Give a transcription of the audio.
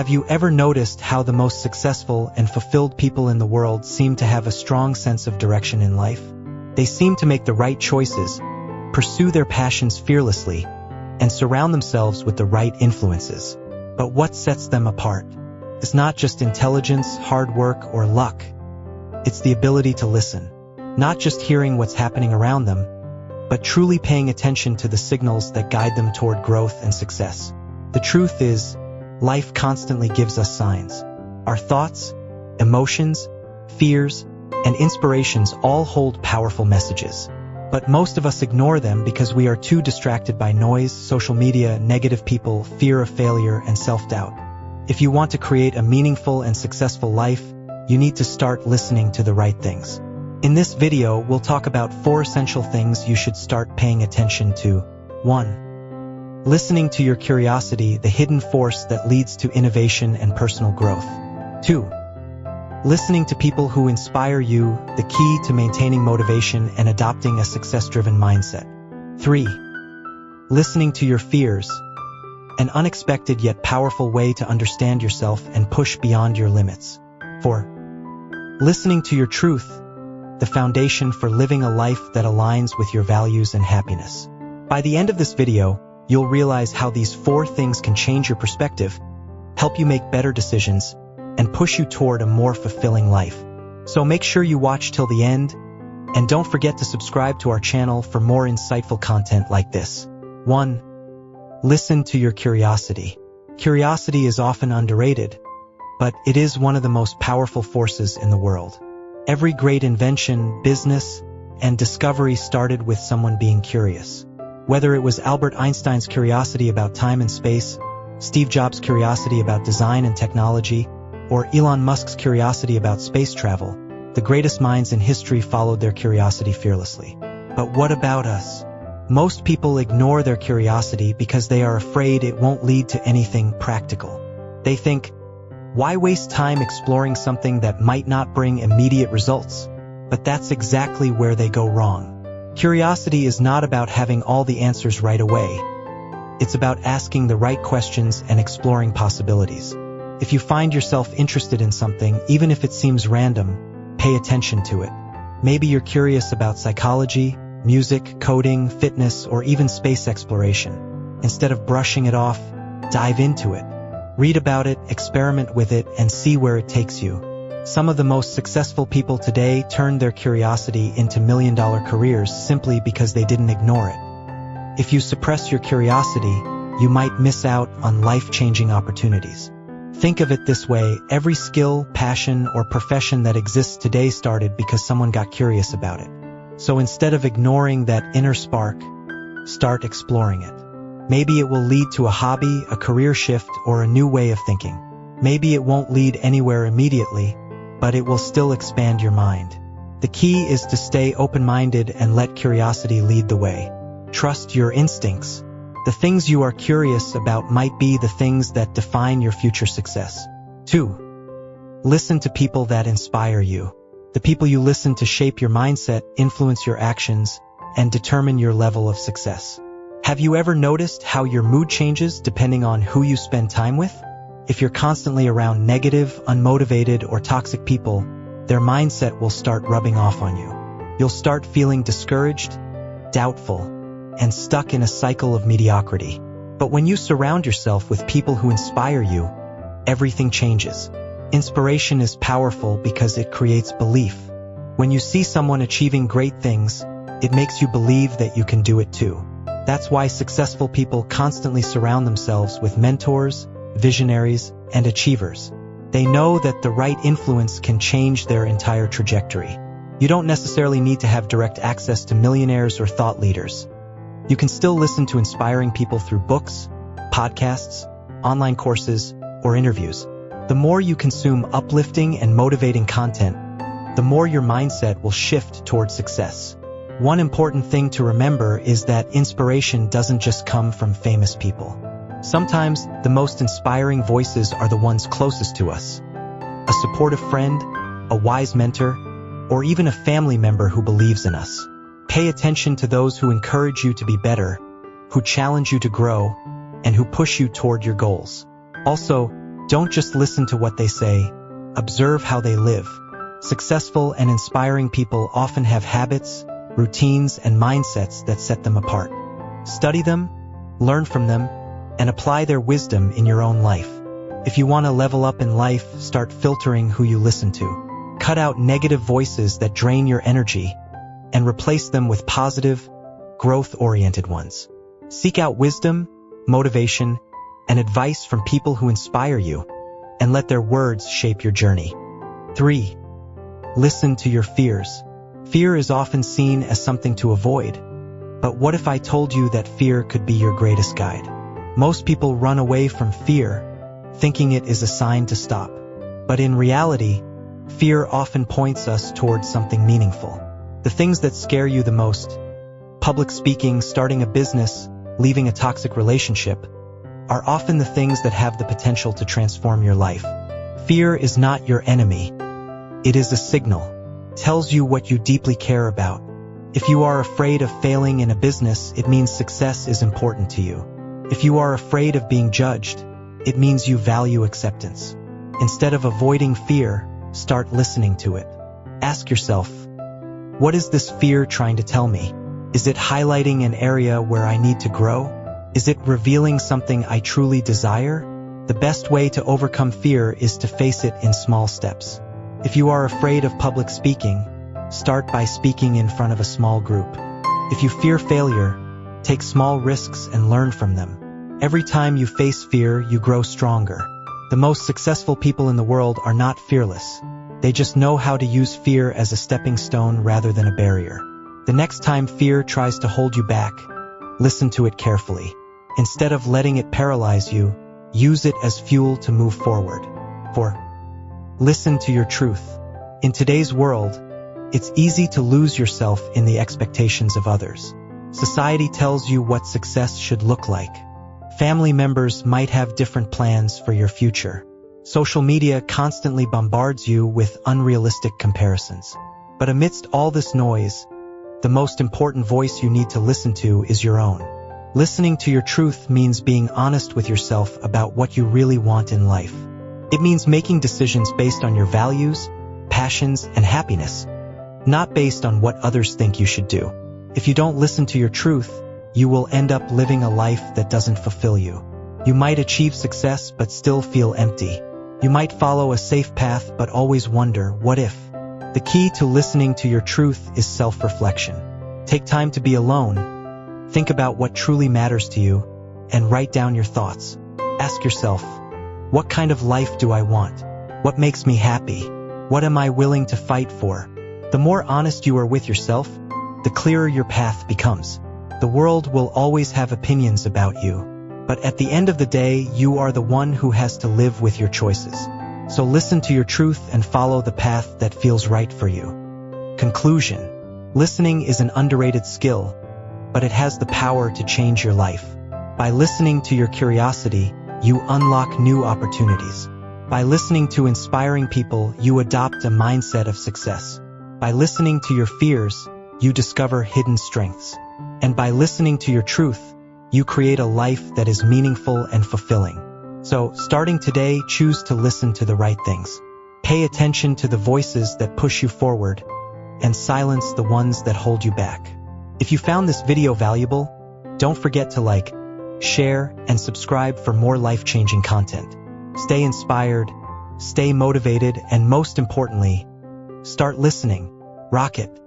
Have you ever noticed how the most successful and fulfilled people in the world seem to have a strong sense of direction in life? They seem to make the right choices, pursue their passions fearlessly, and surround themselves with the right influences. But what sets them apart is not just intelligence, hard work, or luck. It's the ability to listen, not just hearing what's happening around them, but truly paying attention to the signals that guide them toward growth and success. The truth is, life constantly gives us signs. Our thoughts, emotions, fears, and inspirations all hold powerful messages. But most of us ignore them because we are too distracted by noise, social media, negative people, fear of failure, and self-doubt. If you want to create a meaningful and successful life, you need to start listening to the right things. In this video, we'll talk about 4 essential things you should start paying attention to. 1. Listening to your curiosity, the hidden force that leads to innovation and personal growth. 2. Listening to people who inspire you, the key to maintaining motivation and adopting a success-driven mindset. 3. Listening to your fears, an unexpected yet powerful way to understand yourself and push beyond your limits. 4. Listening to your truth, the foundation for living a life that aligns with your values and happiness. By the end of this video, you'll realize how these 4 things can change your perspective, help you make better decisions, and push you toward a more fulfilling life. So make sure you watch till the end, and don't forget to subscribe to our channel for more insightful content like this. 1. Listen to your curiosity. Curiosity is often underrated, but it is one of the most powerful forces in the world. Every great invention, business, and discovery started with someone being curious. Whether it was Albert Einstein's curiosity about time and space, Steve Jobs' curiosity about design and technology, or Elon Musk's curiosity about space travel, the greatest minds in history followed their curiosity fearlessly. But what about us? Most people ignore their curiosity because they are afraid it won't lead to anything practical. They think, why waste time exploring something that might not bring immediate results? But that's exactly where they go wrong. Curiosity is not about having all the answers right away. It's about asking the right questions and exploring possibilities. If you find yourself interested in something, even if it seems random, pay attention to it. Maybe you're curious about psychology, music, coding, fitness, or even space exploration. Instead of brushing it off, dive into it. Read about it, experiment with it, and see where it takes you. Some of the most successful people today turned their curiosity into million-dollar careers simply because they didn't ignore it. If you suppress your curiosity, you might miss out on life-changing opportunities. Think of it this way, every skill, passion, or profession that exists today started because someone got curious about it. So instead of ignoring that inner spark, start exploring it. Maybe it will lead to a hobby, a career shift, or a new way of thinking. Maybe it won't lead anywhere immediately, but it will still expand your mind. The key is to stay open-minded and let curiosity lead the way. Trust your instincts. The things you are curious about might be the things that define your future success. 2. Listen to people that inspire you. The people you listen to shape your mindset, influence your actions, and determine your level of success. Have you ever noticed how your mood changes depending on who you spend time with? If you're constantly around negative, unmotivated, or toxic people, their mindset will start rubbing off on you. You'll start feeling discouraged, doubtful, and stuck in a cycle of mediocrity. But when you surround yourself with people who inspire you, everything changes. Inspiration is powerful because it creates belief. When you see someone achieving great things, it makes you believe that you can do it too. That's why successful people constantly surround themselves with mentors, visionaries, and achievers. They know that the right influence can change their entire trajectory. You don't necessarily need to have direct access to millionaires or thought leaders. You can still listen to inspiring people through books, podcasts, online courses, or interviews. The more you consume uplifting and motivating content, the more your mindset will shift towards success. One important thing to remember is that inspiration doesn't just come from famous people. Sometimes, the most inspiring voices are the ones closest to us. A supportive friend, a wise mentor, or even a family member who believes in us. Pay attention to those who encourage you to be better, who challenge you to grow, and who push you toward your goals. Also, Don't just listen to what they say, observe how they live. Successful and inspiring people often have habits, routines, and mindsets that set them apart. Study them, learn from them, and apply their wisdom in your own life. If you want to level up in life, start filtering who you listen to. Cut out negative voices that drain your energy and replace them with positive, growth-oriented ones. Seek out wisdom, motivation, and advice from people who inspire you, and let their words shape your journey. 3. Listen to your fears. Fear is often seen as something to avoid, but what if I told you that fear could be your greatest guide? Most people run away from fear, thinking it is a sign to stop. But in reality, fear often points us towards something meaningful. The things that scare you the most, public speaking, starting a business, leaving a toxic relationship, are often the things that have the potential to transform your life. Fear is not your enemy. It is a signal. It tells you what you deeply care about. If you are afraid of failing in a business, it means success is important to you. If you are afraid of being judged, it means you value acceptance. Instead of avoiding fear, start listening to it. Ask yourself, what is this fear trying to tell me? Is it highlighting an area where I need to grow? Is it revealing something I truly desire? The best way to overcome fear is to face it in small steps. If you are afraid of public speaking, start by speaking in front of a small group. If you fear failure, take small risks and learn from them. Every time you face fear, you grow stronger. The most successful people in the world are not fearless. They just know how to use fear as a stepping stone rather than a barrier. The next time fear tries to hold you back, listen to it carefully. Instead of letting it paralyze you, use it as fuel to move forward. 4. Listen to your truth. In today's world, it's easy to lose yourself in the expectations of others. Society tells you what success should look like. Family members might have different plans for your future. Social media constantly bombards you with unrealistic comparisons. But amidst all this noise, the most important voice you need to listen to is your own. Listening to your truth means being honest with yourself about what you really want in life. It means making decisions based on your values, passions, and happiness, not based on what others think you should do. If you don't listen to your truth, you will end up living a life that doesn't fulfill you. You might achieve success but still feel empty. You might follow a safe path but always wonder, what if? The key to listening to your truth is self-reflection. Take time to be alone. Think about what truly matters to you, and write down your thoughts. Ask yourself, what kind of life do I want? What makes me happy? What am I willing to fight for? The more honest you are with yourself, the clearer your path becomes. The world will always have opinions about you, but at the end of the day, you are the one who has to live with your choices. So listen to your truth and follow the path that feels right for you. Conclusion. Listening is an underrated skill, but it has the power to change your life. By listening to your curiosity, you unlock new opportunities. By listening to inspiring people, you adopt a mindset of success. By listening to your fears, you discover hidden strengths. And by listening to your truth, you create a life that is meaningful and fulfilling. So, starting today, choose to listen to the right things. Pay attention to the voices that push you forward, and silence the ones that hold you back. If you found this video valuable, don't forget to like, share, and subscribe for more life-changing content. Stay inspired, stay motivated, and most importantly, start listening. Rock it.